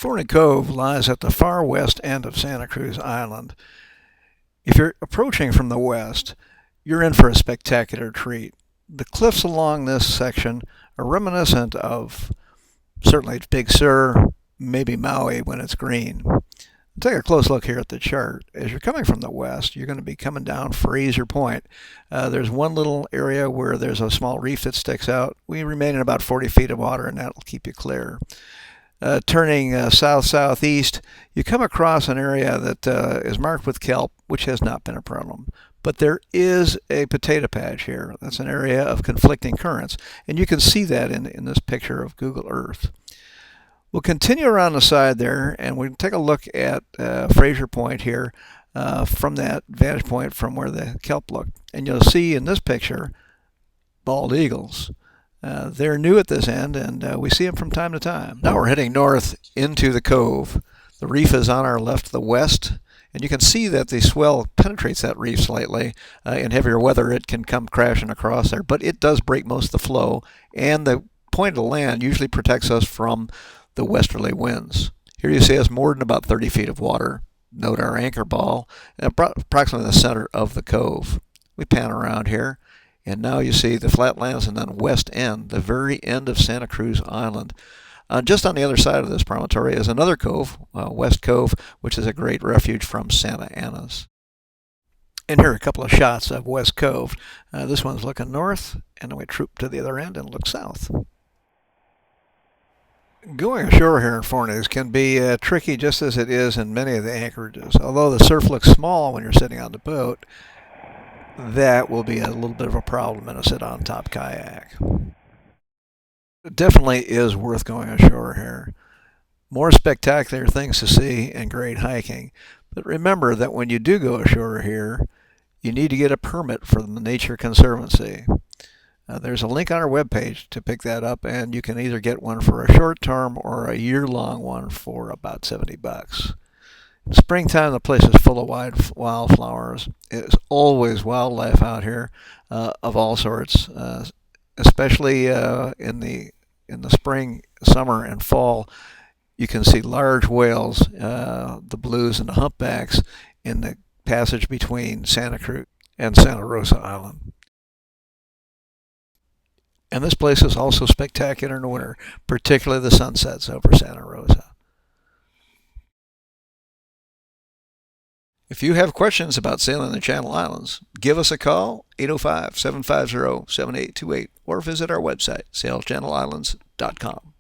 Forney Cove lies at the far west end of Santa Cruz Island. If you're approaching from the west, you're in for a spectacular treat. The cliffs along this section are reminiscent of certainly Big Sur, maybe Maui when it's green. Take a close look here at the chart. As you're coming from the west, you're going to be coming down Fraser Point. There's one little area where there's a small reef that sticks out. We remain in about 40 feet of water, and that'll keep you clear. Turning south-southeast, you come across an area that is marked with kelp, which has not been a problem. But there is a potato patch here. That's an area of conflicting currents, and you can see that in this picture of Google Earth. We'll continue around the side there, and we'll take a look at Fraser Point here from that vantage point from where the kelp looked. And you'll see in this picture bald eagles. They're new at this end, and we see them from time to time. Now we're heading north into the cove. The reef is on our left to the west, and you can see that the swell penetrates that reef slightly. In heavier weather, it can come crashing across there, but it does break most of the flow, and the point of the land usually protects us from the westerly winds. Here you see us moored in about 30 feet of water. Note our anchor ball, approximately the center of the cove. We pan around here. And now you see the flatlands and then west end, the very end of Santa Cruz Island. Just on the other side of this promontory is another cove, West Cove, which is a great refuge from Santa Ana's. And here are a couple of shots of West Cove. This one's looking north, and then we troop to the other end and look south. Going ashore here in Forney's can be tricky just as it is in many of the anchorages. Although the surf looks small when you're sitting on the boat, that will be a little bit of a problem in a sit-on top kayak. It definitely is worth going ashore here. More spectacular things to see and great hiking. But remember that when you do go ashore here, you need to get a permit from the Nature Conservancy. There's a link on our webpage to pick that up, and you can either get one for a short term or a year-long one for about $70. In springtime, the place is full of wildflowers. There's always wildlife out here of all sorts, especially in the spring, summer, and fall. You can see large whales, the blues and the humpbacks, in the passage between Santa Cruz and Santa Rosa Island. And this place is also spectacular in the winter, particularly the sunsets over Santa Rosa. If you have questions about sailing the Channel Islands, give us a call, 805-750-7828, or visit our website, sailchannelislands.com.